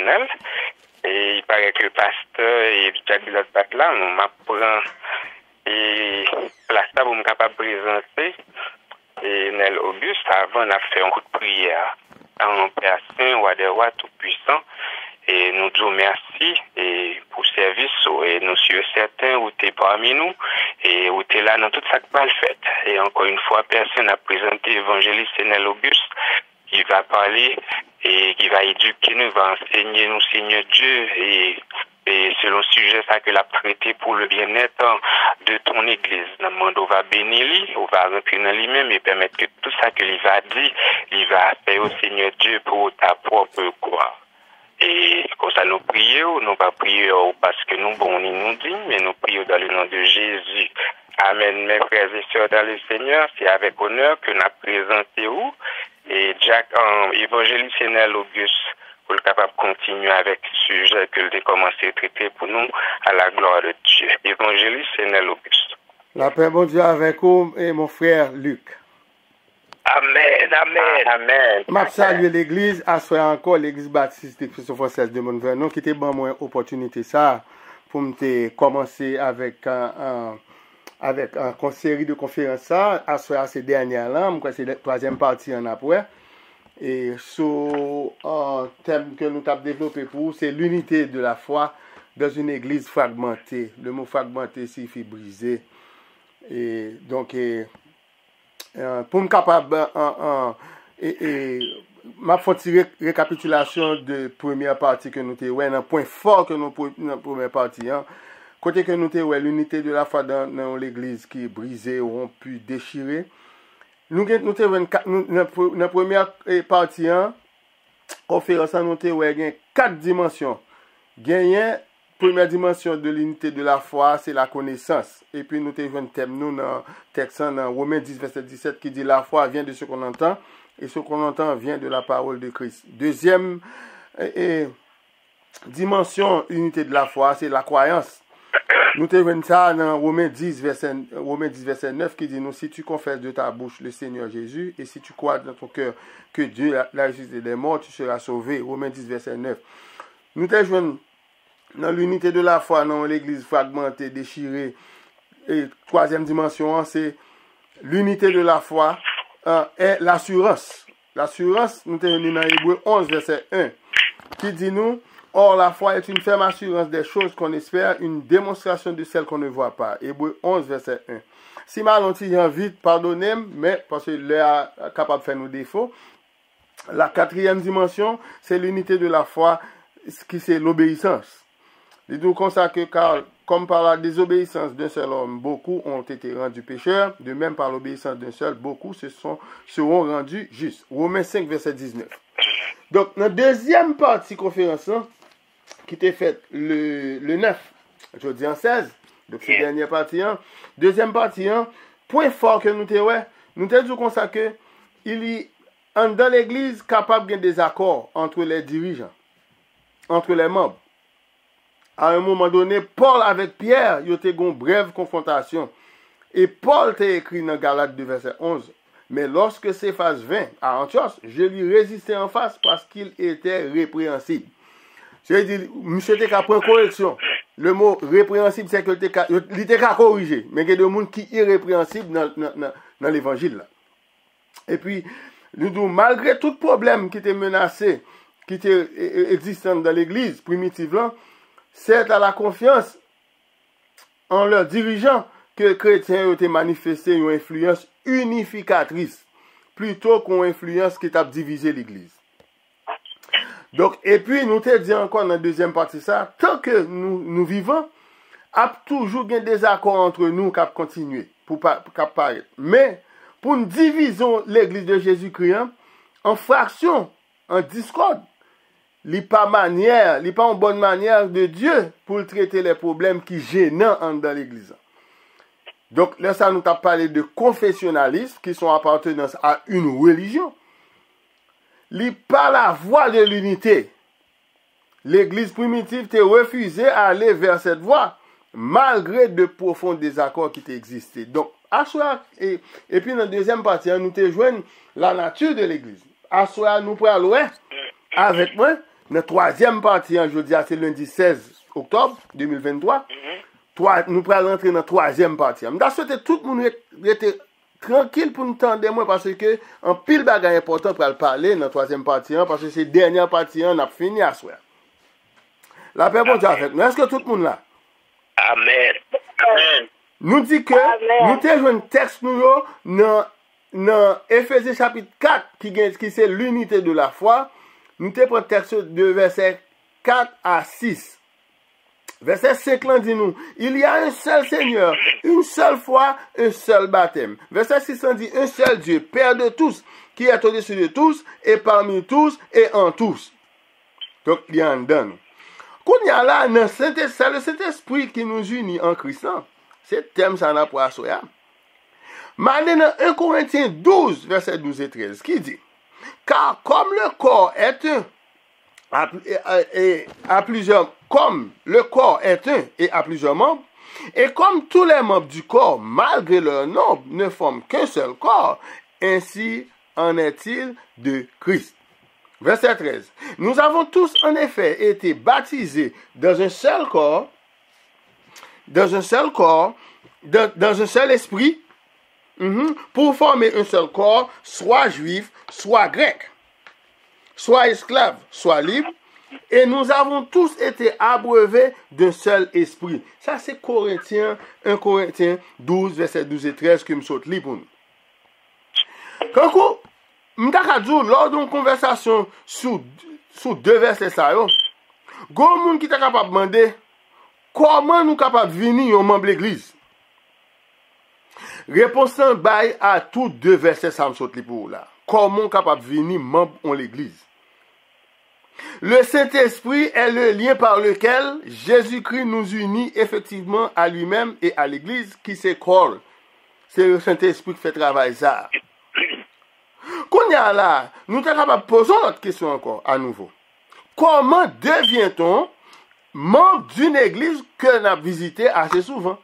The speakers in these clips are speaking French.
Sénel. Et il paraît que le pasteur et Jack Bilot là, on m'apprend et place ça pour me capable de présenter et Nel Auguste avant on a fait un coup de prière en Père Saint, Roi des Rois Tout-Puissant. Et nous disons merci et pour service et nous sommes certains où tu es parmi nous et où tu es là dans toute cette mal faite. Et encore une fois, personne n'a présenté l'évangéliste Sénel Auguste qui va parler et qui va éduquer nous, va enseigner nous, Seigneur Dieu, et selon le sujet ça que l'a traité pour le bien-être de ton église. On va bénir lui, on va rentrer dans lui-même et permettre que tout ça que lui va dire, il va faire au Seigneur Dieu pour ta propre gloire. Et comme ça, nous prions, nous pas prions parce que nous, bon, nous dit, mais nous prions dans le nom de Jésus. Amen, mes frères et sœurs dans le Seigneur, c'est avec honneur que nous présentons et Jack, évangéliste Sénel Auguste, pour être capable de continuer avec le sujet que j'ai commencé à traiter pour nous, à la gloire de Dieu. Évangéliste Sénel Auguste. La paix, bon Dieu, avec vous et mon frère Luc. Amen, amen, amen. Je salue l'église, à soi encore l'église baptiste de Christophe de Monvernon, qui était bon moi opportunité ça pour me commencer avec une série de conférences à soi ces dernières là, c'est la troisième partie en après. Et sur un thème que nous avons développé pour vous, c'est l'unité de la foi dans une église fragmentée. Le mot fragmenté signifie brisé. Et donc, pour me capable, ma faute récapitulation de première partie que nous avons, un point fort que nous avons dans la première partie. Côté que nous avons l'unité de la foi dans l'église qui est brisée, rompue, déchirée. Nous avons dans la première partie, conférence, nous avons 4 dimensions. Première dimension de l'unité de la foi, c'est la connaissance. Et puis nous avons un thème, nous, dans le texte, dans Romains 10, verset 17, qui dit la foi vient de ce qu'on entend, et ce qu'on entend vient de la parole de Christ. Deuxième dimension, unité de la foi, c'est la croyance. Nous avons ça dans Romains 10, verset 9, qui dit, nous, si tu confesses de ta bouche le Seigneur Jésus, et si tu crois dans ton cœur que Dieu l'a ressuscité des morts, tu seras sauvé. Romains 10, verset 9. Nous avons dans l'unité de la foi, dans l'église fragmentée, déchirée. Et troisième dimension, c'est l'unité de la foi est l'assurance. L'assurance, nous avons dans Hébreux 11, verset 1, qui dit nous, or la foi est une ferme assurance des choses qu'on espère, une démonstration de celles qu'on ne voit pas. Hébreux 11, verset 1. Si mal on t'y vite, pardonnez-moi, mais parce que l'heure est capable de faire nos défauts. La quatrième dimension, c'est l'unité de la foi, qui c'est l'obéissance. Il dit comme ça que comme par la désobéissance d'un seul homme, beaucoup ont été rendus pécheurs, de même par l'obéissance d'un seul, beaucoup seront rendus justes. Romains 5, verset 19. Donc, dans la deuxième partie conférence, qui était faite le 9, jeudi en 16, donc c'est la dernière partie, deuxième partie, point fort que nous disons comme ça que il y a dans l'église capable de des accords entre les dirigeants, entre les membres. À un moment donné, Paul avec Pierre, ils ont eu une brève confrontation. Et Paul t'a écrit dans Galates 2, verset 11. Mais lorsque Céphas vint à Antioche, je lui résistais en face parce qu'il était répréhensible. C'est-à-dire, monsieur était qu'à prendre correction. Le mot répréhensible, c'est qu'il était qu'à corriger. Mais il y a des gens qui sont irrépréhensibles dans l'évangile. Et puis, nous disons, malgré tout problème qui était menacé, qui était existant dans l'église primitive, là, c'est à la confiance en leurs dirigeants que les chrétiens ont manifesté une influence unificatrice plutôt qu'une influence qui a divisé l'église. Donc, et puis, nous te dit encore dans la deuxième partie ça, tant que nous vivons, il y a toujours des désaccords entre nous qui continuent pour apparaître. Mais, pour nous diviser l'église de Jésus-Christ en fractions, en discorde, il n'y a pas une bonne manière de Dieu pour traiter les problèmes qui gênent dans l'église. Donc, là, ça nous a parlé de confessionnalisme qui sont appartenance à une religion. Il n'y a pas la voie de l'unité. L'église primitive t'a refusé à aller vers cette voie, malgré de profonds désaccords qui existaient. Donc, et puis dans la deuxième partie, nous te joignons la nature de l'église. À soi, nous prenons loin avec moi. dans la troisième partie, je dis, c'est lundi 16 octobre 2023. Nous allons rentrer dans la troisième partie. Je souhaite tout le monde était tranquille pour nous tendre moi parce que un pile bagage important pour parler dans la troisième partie parce que c'est la dernière partie on a fini à soir. La paix bon Dieu avec nous. Est-ce que tout le monde là? Amen. Amen. Nous dit que nous avons un texte dans Éphésiens chapitre 4 qui c'est l'unité de la foi. Nous avons un texte de verset 4 à 6. Verset 5 là dit nous, il y a un seul Seigneur, une seule foi, un seul baptême. Verset 6 dit, un seul Dieu, Père de tous, qui est au-dessus de tous, et parmi tous, et en tous. Donc, il y a un don. Quand il y a là, c'est le Saint-Esprit qui nous unit en Christ. C'est le thème ça n'a pas à soya. Maintenant, dans 1 Corinthiens 12, verset 12 et 13, qui dit, car comme le corps est un, comme le corps est un et a plusieurs membres, et comme tous les membres du corps, malgré leur nombre, ne forment qu'un seul corps, ainsi en est-il de Christ. Verset 13. Nous avons tous en effet été baptisés dans un seul corps, dans un seul esprit, pour former un seul corps, soit juif, soit grec, soit esclave, soit libre, et nous avons tous été abreuvés d'un seul esprit. Ça, c'est 1 Corinthiens 12, verset 12 et 13 que je saute li pour nous. Quand lors d'une conversation sous deux versets, ça, gon moun qui est capable de demander comment nous capables de venir un membre de l'église. Réponse bail à tous deux versets, ça me saute li pour là. Comment capable de venir membre de l'église? Le Saint-Esprit est le lien par lequel Jésus-Christ nous unit effectivement à lui-même et à l'Église qui s'école. C'est le Saint-Esprit qui fait travail ça. Qu'on y a là, nous sommes capables de poser notre question encore à nouveau. Comment devient-on membre d'une Église que nous avons visitée assez souvent?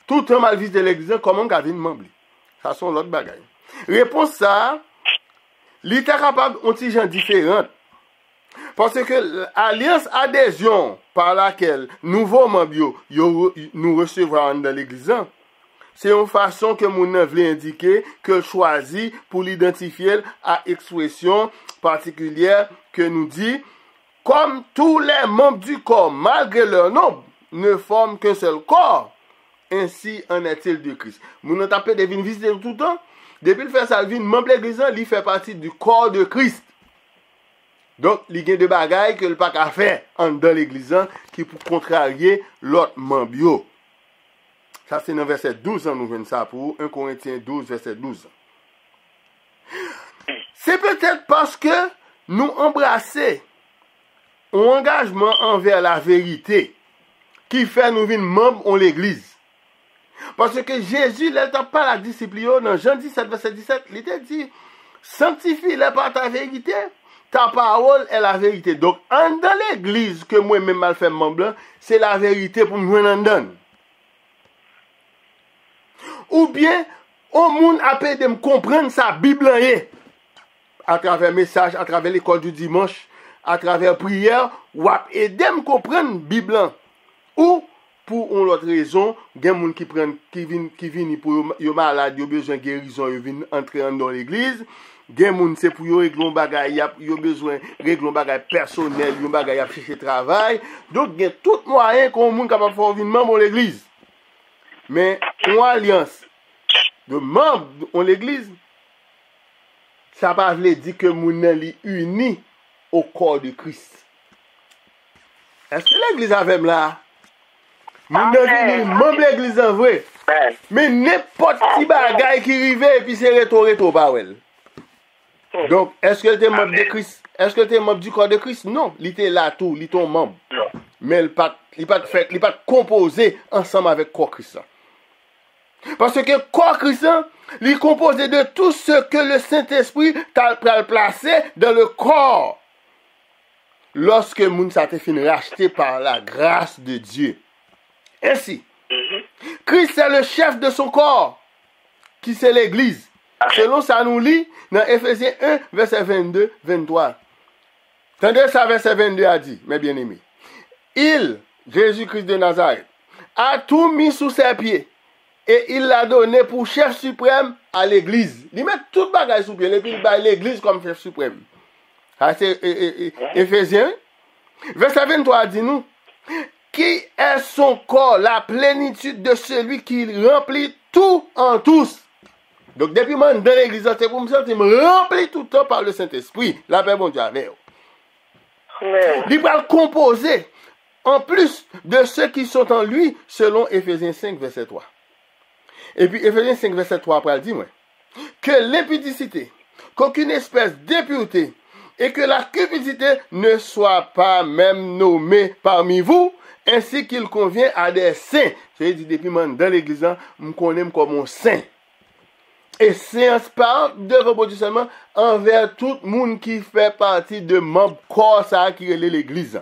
Tout le temps mal visité l'Église, comment on devient membre? Ça sont l'autre bagaille. Réponse ça, l'État est capable de faire des différentes. Parce que l'alliance adhésion par laquelle nouveaux membres nous recevrons dans l'église, c'est une façon que mon veut indiquer que choisi pour l'identifier à expression particulière que nous dit, comme tous les membres du corps, malgré leur nombre, ne forment qu'un seul corps, ainsi en est-il de Christ. Mon tapé devine visiter tout le temps, depuis le faire ça, le membre de l'église, il fait partie du corps de Christ. Donc, il y a des bagailles que le pas a fait dans l'église qui pour contrarier l'autre membre. Ça, c'est dans verset 12, nous venons ça pour 1 Corinthiens 12, verset 12. C'est peut-être parce que nous embrassons un engagement envers la vérité qui fait nous venir membres en l'église. Parce que Jésus, il n'a pas la discipline dans Jean 17, verset 17, il a dit, sanctifie-les par ta vérité. Ta parole est la vérité. Donc, dans l'église que moi-même mal fait membre, c'est la vérité pour nous donner. Ou bien, au monde a pu de me comprendre sa Bible à travers message, à travers l'école du dimanche, à travers prière, ou à aider me comprendre la Bible. Ou, pour une autre raison, il y a des gens qui viennent pour les malades, ils ont besoin de guérison, ils viennent entrer dans l'église. Gen moun c'est pour yo régler un bagay, yo besoin régler un bagay personnel, yo bagay à chercher travail. Donc gen tout moyen qu'on moun capable faire venir membre de l'église. Mais une alliance de membres de l'église, ça pas veut dire que moun li uni au corps de Christ. Est-ce que l'église avec là? Moun devenu membre de l'église en vrai. Mais n'importe qui bagay qui rive et puis c'est retour pas well. Donc, est-ce que tu es membre de Christ? Est-ce que tu es membre du corps de Christ? Non, il était là tout, il est ton membre. Mais il n'est pas composé ensemble avec le corps Christ. Parce que le corps Christ, il est composé de tout ce que le Saint-Esprit t'a placé dans le corps. Lorsque moun sa te fin racheté par la grâce de Dieu. Ainsi, Christ est le chef de son corps, qui c'est l'Église. Selon ça nous lit dans Éphésiens 1, verset 22-23. Tendez ça, verset 22 a dit, mes bien-aimés. Il, Jésus-Christ de Nazareth, a tout mis sous ses pieds. Et il l'a donné pour chef suprême à l'église. Il met tout bagage sous pied. Et puis il bat l'église comme chef suprême. C'est Éphésiens. Verset 23 dit nous. Qui est son corps, la plénitude de celui qui remplit tout en tous. Donc depuis moi dans l'église, c'est pour me sentir rempli tout le temps par le Saint-Esprit. La paix bon Dieu avec vous. Il va le composer en plus de ceux qui sont en lui, selon Éphésiens 5, verset 3. Et puis Éphésiens 5, verset 3 après, elle dit, que l'impudicité, qu'aucune espèce d'impureté, et que la cupidité ne soit pas même nommée parmi vous, ainsi qu'il convient à des saints. Je dis depuis moi dans l'église, je me connais comme un saint. Et séance par devant bon Dieu seulement envers tout le monde qui fait partie de mon corps ça qui est l'église.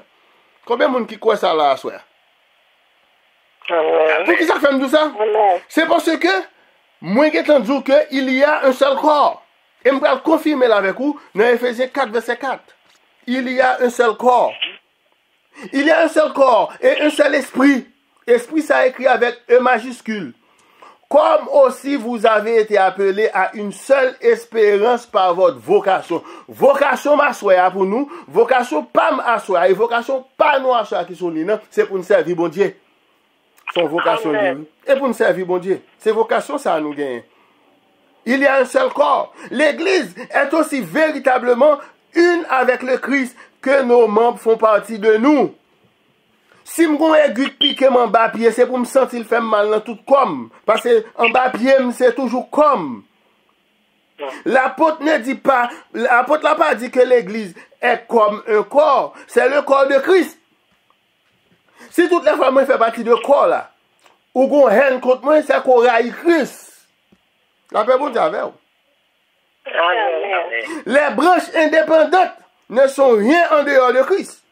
Combien de monde qui croit ça là à soir? Pour qui ça fait tout ça? C'est parce que moi j'ai entendu qu'il y a un seul corps. Et je vais confirmer là avec vous dans Éphésiens 4 verset 4. Il y a un seul corps. Il y a un seul corps et un seul esprit. Esprit ça écrit avec E majuscule. Comme aussi vous avez été appelés à une seule espérance par votre vocation. Vocation m'assoya pour nous, vocation pas m'assoya, et vocation pas nous assoya qui sont là, c'est pour nous servir bon Dieu. Son vocation Dieu. Et pour nous servir bon Dieu. C'est vocation ça nous gagne. Il y a un seul corps. L'Église est aussi véritablement une avec le Christ que nos membres font partie de nous. Si je suis aigu piqué mon bas pied, c'est pour me sentir faire mal dans tout comme. Parce que en bas pied, c'est toujours comme. L'apôtre ne dit pas, l'apôtre n'a pas dit que l'église est comme un corps. C'est le corps de Christ. Si toutes les femmes font partie de corps là, ou qu'on haine contre moi, c'est qu'on raille Christ. La paix bon Dieu avec vous. Les branches indépendantes ne sont rien en dehors de Christ,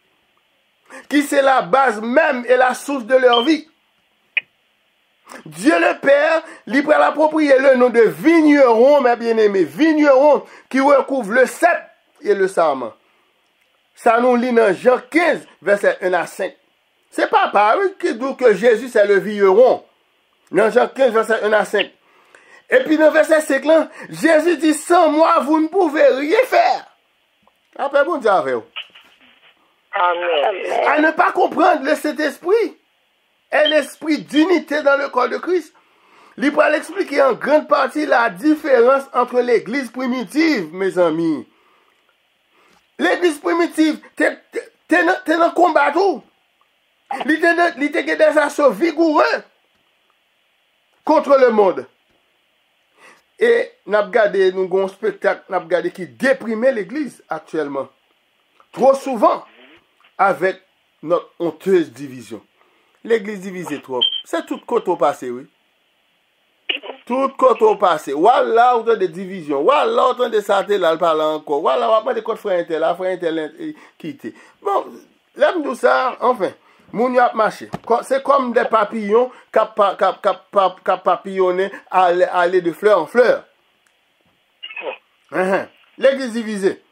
qui c'est la base même et la source de leur vie. Dieu le Père, lui prend l'approprier le nom de vigneron, mes bien-aimés, vigneron qui recouvre le cep et le sarment. Ça nous lit dans Jean 15, verset 1 à 5. C'est pas pareil qui dit que Jésus c'est le vigneron. Dans Jean 15, verset 1 à 5. Et puis dans verset 5 là, Jésus dit, sans moi, vous ne pouvez rien faire. Après, bon Dieu avec vous. Amen. À ne pas comprendre le Saint-Esprit est l'esprit d'unité dans le corps de Christ. Il va l'expliquer en grande partie la différence entre l'église primitive, mes amis. L'église primitive, t'es dans le combat tout. Il était des assauts vigoureux contre le monde. Et nous avons regardé un spectacle qui déprimait l'église actuellement. Trop souvent, avec notre honteuse division. L'église divisée trop. C'est tout côté au passé, oui. Tout côté au passé. Voilà autant de divisions. Voilà autant de santé là, parler encore. Voilà, on va pas de côté frère intel quitté. Bon, l'aime tout ça, enfin. Moun y a marché. C'est comme des papillons qui papillonnent aller de fleur en fleur. L'église divisée.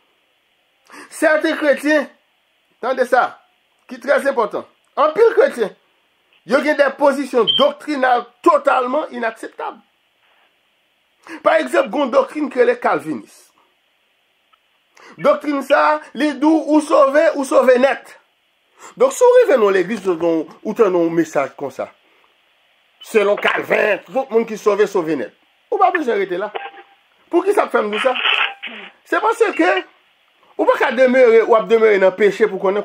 Certains chrétiens, attendez ça, qui est très important. En pile chrétien, il y a des positions doctrinales totalement inacceptables. Par exemple, il y a une doctrine que les calvinistes. Doctrine ça, les doux ou sauver net. Donc, si vous revenez dans l'église, où tu as un message comme ça, selon Calvin, tout le monde qui sauve net. Vous ne pouvez pas besoin d'arrêter là. Pour qui ça fait de ça? C'est parce que, vous ne pouvez pas demeurer dans le péché pour qu'on ait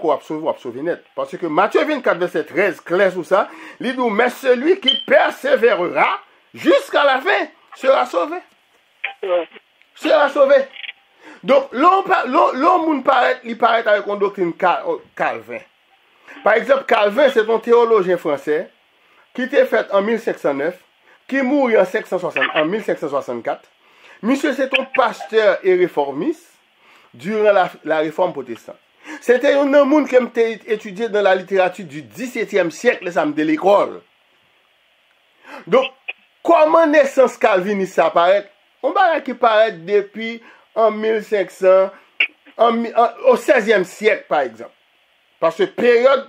sauver net. Parce que Matthieu 24, verset 13, clair sur ça, il dit, mais celui qui persévérera jusqu'à la fin sera sauvé. Sera sauvé. Donc, l'homme paraît avec une doctrine Calvin. Par exemple, Calvin, c'est un théologien français qui était fait en 1509, qui mourit en 1564. Monsieur, c'est un pasteur et réformiste durant la réforme protestante. C'était un homme qui a étudié dans la littérature du XVIIe siècle, ça me de l'école. Donc, comment naissance calviniste apparaît? On va qui paraît depuis en 1500, au 16e siècle, par exemple. Parce que période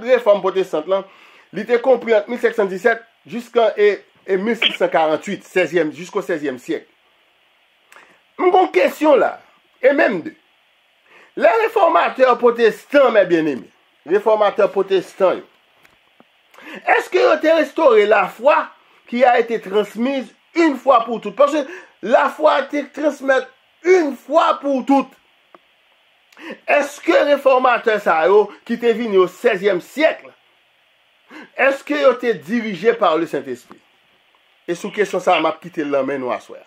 réforme protestante, là, il était compris entre 1717 jusqu'à 1648, jusqu'au 16e siècle. Une question là, et même deux. Les réformateurs protestants, mes bien-aimés, réformateurs protestants, est-ce qu'ils ont restauré la foi qui a été transmise une fois pour toutes? Parce que la foi a été transmise une fois pour toutes. Est-ce que les réformateurs qui étaient venus au 16e siècle, est-ce qu'ils ont été dirigés par le Saint-Esprit? Et sous question ça, m'a quitté la main nous à soir.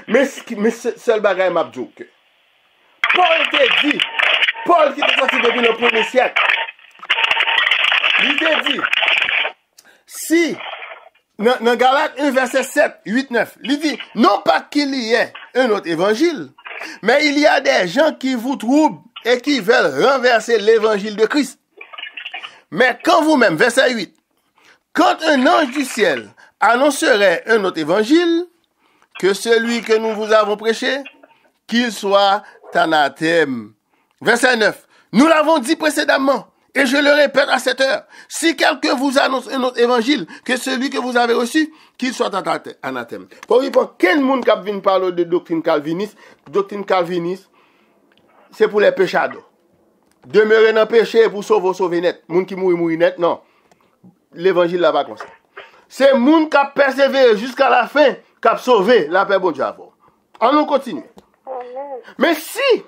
Mais seul bagage m'a dit que Paul qui était sorti depuis le 1er siècle, il a dit, si, dans Galates 1, verset 7, 8, 9, il dit, non pas qu'il y ait un autre évangile, mais il y a des gens qui vous troublent et qui veulent renverser l'évangile de Christ. Mais quand vous-même, verset 8, quand un ange du ciel annoncerait un autre évangile que celui que nous vous avons prêché, qu'il soit anathème. Verset 9, nous l'avons dit précédemment, et je le répète à cette heure, si quelqu'un vous annonce un autre évangile que celui que vous avez reçu, qu'il soit anathème. Pour répondre, quel monde qui vient parler de doctrine calviniste, c'est pour les péchados. Demeurer dans le péché pour sauver net. Monde qui mourit net, non. L'évangile là-bas comme ça. C'est monde qui a persévéré jusqu'à la fin, qui a sauvé la paix bon Dieu. On continue. Mais si,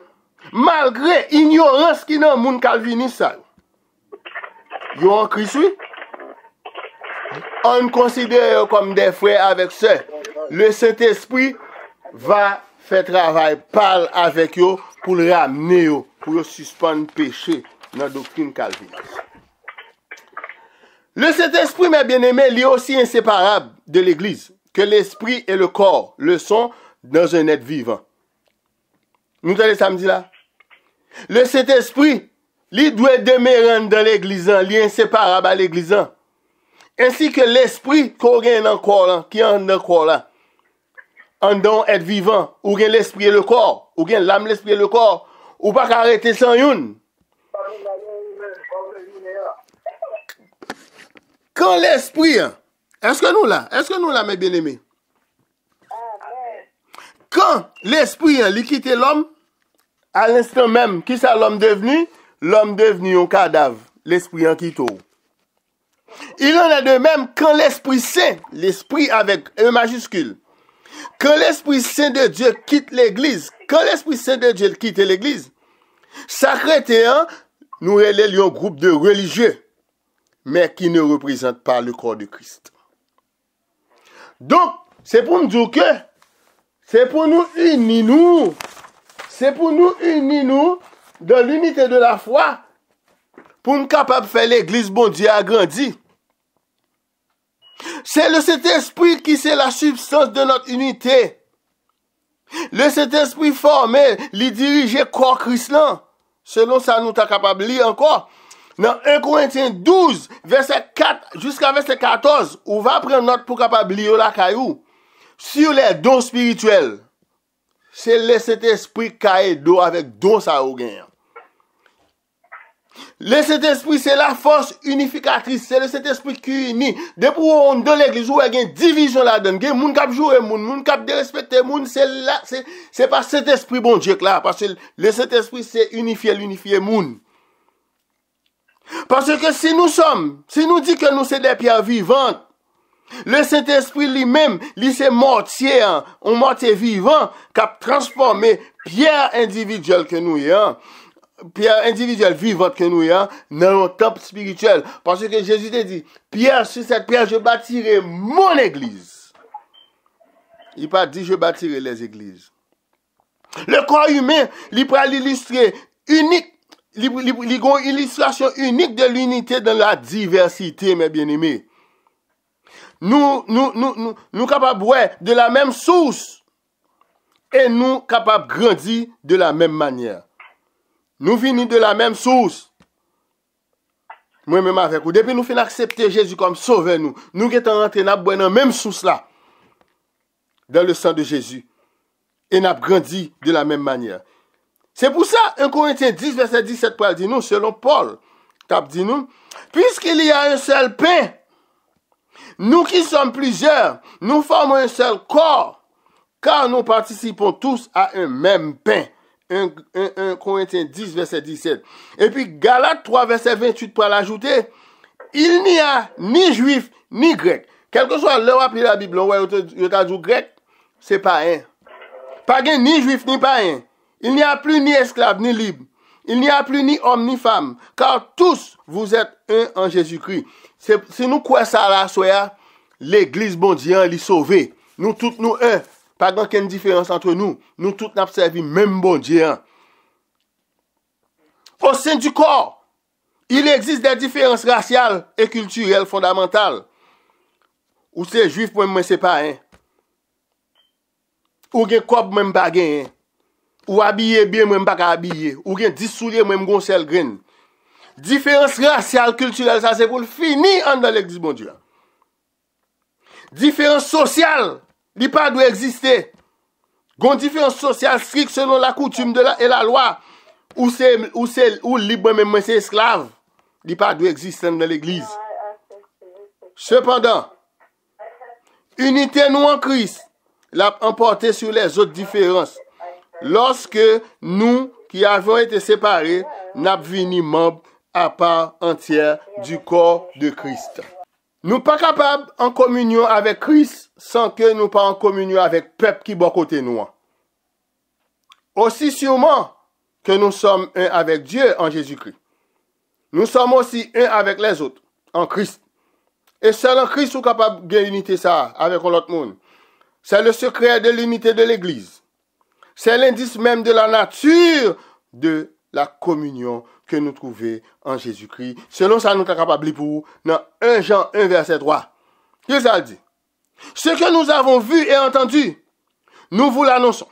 malgré ignorance qui dans le monde calviniste, ils ont en Christ, oui, on considère comme des frères avec sœurs. Le Saint-Esprit va faire travail, parle avec eux pour le ramener, pour le suspendre le péché dans la doctrine calviniste. Le Saint-Esprit, mes bien-aimés, il est aussi inséparable de l'Église que l'esprit et le corps le sont dans un être vivant. Nous allons samedi là. Le Saint-Esprit, il doit demeurer dans l'Église, il est inséparable à l'Église. Ainsi que l'esprit qu'on a dans le corps là, qui est dans le corps là. En don être vivant, ou bien l'esprit et le corps, ou bien l'âme, l'esprit et le corps, ou pas arrêter sans une. Quand l'esprit, est-ce que nous là, mes bien-aimés? Quand l'esprit, il quitte l'homme, à l'instant même, qui ça l'homme devenu? L'homme devenu un cadavre, l'esprit en quitte. Il en est de même quand l'Esprit Saint, l'Esprit avec un majuscule, quand l'Esprit Saint de Dieu quitte l'Église, quand l'Esprit Saint de Dieu quitte l'Église, sacré-théen, nous relèvons un groupe de religieux, mais qui ne représentent pas le corps de Christ. Donc, c'est pour nous dire que, c'est pour nous unir nous dans l'unité de la foi, pour nous capables de faire l'Église, bon Dieu, agrandir. C'est le Saint-Esprit qui c'est la substance de notre unité. Le Saint-Esprit formé, il dirige le corps Christ là. Selon ça, nous sommes capables de lire encore. Dans 1 Corinthiens 12, verset 4 jusqu'à verset 14, on va prendre note pour capable lire la caillou. Sur les dons spirituels, c'est le Saint-Esprit qui a aidé avec dons ça au gain. Le Saint-Esprit, c'est la force unificatrice. C'est le Saint-Esprit qui unit. Depuis on dans l'église, où il y a une division là-dedans, il y a des gens qui jouent, des gens qui respectent, c'est pas Saint-Esprit bon Dieu là. Parce que le Saint-Esprit, c'est l'unifier monde. Parce que si nous dit que nous sommes des pierres vivantes, le Saint-Esprit lui-même, c'est mortier, un mortier vivant, qui a transformé pierre individuelle que nous avons. Pierre individuelle vivante que nous avons dans un temple spirituel. Parce que Jésus a dit, pierre, sur cette pierre, je bâtirai mon église. Il n'a pas dit, je bâtirai les églises. Le corps humain, il peut l'illustrer unique, une illustration unique de l'unité dans la diversité, mes bien-aimés. Nous capables de la même source et nous capables de grandir de la même manière. Nous venons de la même source. Moi-même avec vous. Depuis nous finissons accepter Jésus comme sauveur nous. Nous sommes rentrés dans la même source là. Dans le sang de Jésus. Et nous avons grandi de la même manière. C'est pour ça, 1 Corinthiens 10, verset 17, pour dire nous, selon Paul, t'as dit nous, puisqu'il y a un seul pain, nous qui sommes plusieurs, nous formons un seul corps, car nous participons tous à un même pain. 1 Corinthiens 10, verset 17. Et puis Galates 3, verset 28, pour l'ajouter, il n'y a ni juif, ni grec. Quel que soit l'heure appelé la Bible, ouais, il y a du grec, c'est pas un. Pas ni juif, ni païen. Il n'y a plus ni esclave, ni libre. Il n'y a plus ni homme, ni femme. Car tous, vous êtes un en Jésus-Christ. Si nous croyons ça là, soya, l'église bon Dieu, elle est sauvée. Nous tous, nous un. Pas d'aucune différence entre nous. Nous tous, nous servi même bon Dieu. Au sein du corps, il existe des différences raciales et culturelles fondamentales. Ou c'est juif, pour moi, c'est pas un. Ou gen kob, même pas gen. Ou habillé bien, même pas habillé. Ou gen 10 souliers, même gon sel grain. Différence raciale, culturelle, ça c'est pour le finir en dans l'église, bon Dieu. Différence sociale, il pas doit exister. Gon différence sociale stricte selon la coutume et la loi. Ou libre, même c'est esclave. Il pas doit exister dans l'église. Cependant, unité nous en Christ, l'a emporté sur les autres différences. Lorsque nous, qui avons été séparés, n'avons venu membres à part entière du corps de Christ. Nous pas capables en communion avec Christ sans que nous pas en communion avec le peuple qui est bon côté nous. Aussi sûrement que nous sommes un avec Dieu en Jésus-Christ. Nous sommes aussi un avec les autres en Christ. Et seul en Christ nous sommes capables de unité ça avec l'autre monde. C'est le secret de l'unité de l'Église. C'est l'indice même de la nature de la communion que nous trouvons en Jésus-Christ. Selon ça, nous sommes capables pour dans 1 Jean 1, verset 3. Qu'est-ce que ça dit? Ce que nous avons vu et entendu, nous vous l'annonçons.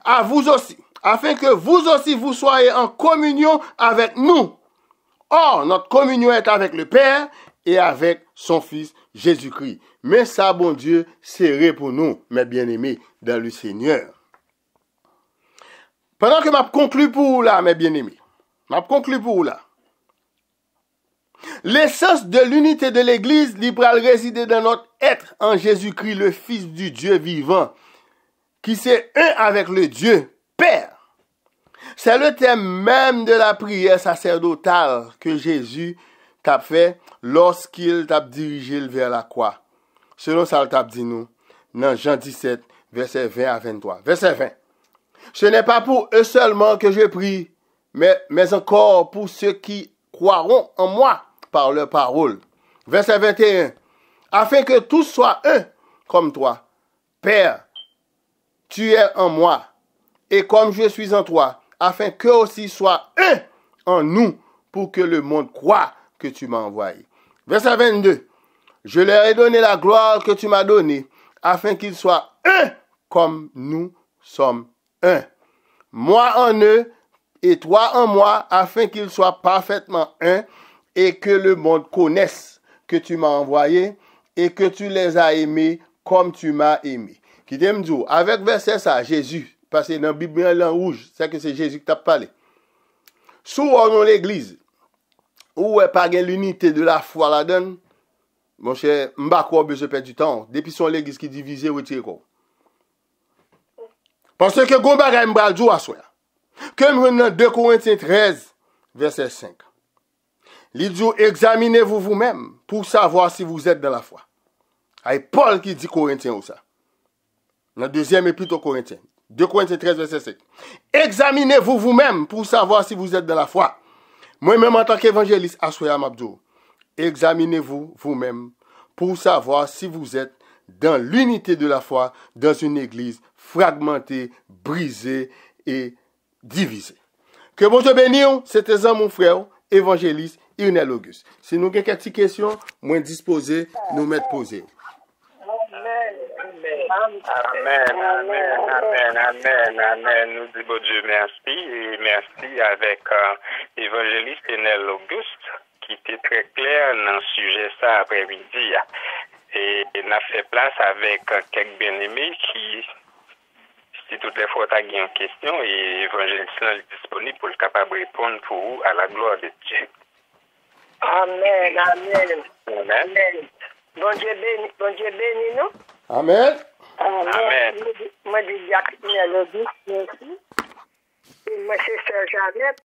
À vous aussi, afin que vous aussi vous soyez en communion avec nous. Or, notre communion est avec le Père et avec son Fils Jésus-Christ. Mais ça, bon Dieu, c'est pour nous, mes bien-aimés, dans le Seigneur. Pendant que m'a conclu pour vous là, mes bien-aimés, m'a conclu pour vous là. L'essence de l'unité de l'Église libre résider dans notre être en Jésus-Christ, le Fils du Dieu vivant, qui c'est un avec le Dieu Père. C'est le thème même de la prière sacerdotale que Jésus t'a fait lorsqu'il t'a dirigé vers la croix. Selon ça, il t'a dit nous, dans Jean 17, verset 20 à 23. Verset 20. Ce n'est pas pour eux seulement que je prie, mais encore pour ceux qui croiront en moi par leur parole. Verset 21. Afin que tous soient un comme toi. Père, tu es en moi, et comme je suis en toi, afin qu'eux aussi soient un en nous, pour que le monde croie que tu m'as envoyé. Verset 22. Je leur ai donné la gloire que tu m'as donnée, afin qu'ils soient un comme nous sommes un. Moi en eux, et toi en moi, afin qu'ils soient parfaitement un, et que le monde connaisse que tu m'as envoyé, et que tu les as aimés comme tu m'as aimé. Qui t'aime dire, avec verset ça, Jésus, parce que dans la Bible en rouge, c'est que c'est Jésus qui t'a parlé. Sous dans l'église, où est pas l'unité de la foi la donne, mon cher, m'ba quoi besoin perdre du temps. Depuis son l'église qui divise, retire quoi. Parce que gon bagay m'bral djou assoya. Comme dans 2 Corinthiens 13, verset 5. Il dit, examinez-vous vous-même pour savoir si vous êtes dans la foi. C'est Paul qui dit Corinthiens ou ça. Dans le deuxième épître aux Corinthiens. 2 Corinthiens 13, verset 5. Examinez-vous vous-même pour savoir si vous êtes dans la foi. Moi-même en tant qu'évangéliste, assoya m'abdou. Examinez-vous vous-même pour savoir si vous êtes dans l'unité de la foi, dans une église fragmentée, brisée et divisée. Que bon Dieu bénisse, c'était ça mon frère, évangéliste Irnel Auguste. Si nous avons quelques questions, moins disposés, nous mettre poser. Amen. Nous disons Dieu merci et merci avec évangéliste Irnel Auguste qui était très clair dans le sujet ça après-midi. Et il a fait place avec quelques bien-aimés qui si toutes les fois tu as une question, et l'évangéliste est disponible pour le capable de répondre pour vous à la gloire de Dieu. Amen, amen. Amen. Amen. Bon Dieu béni, nous. Amen. Amen. Moi, je dis, merci. Moi, c'est Sœur Jeannette.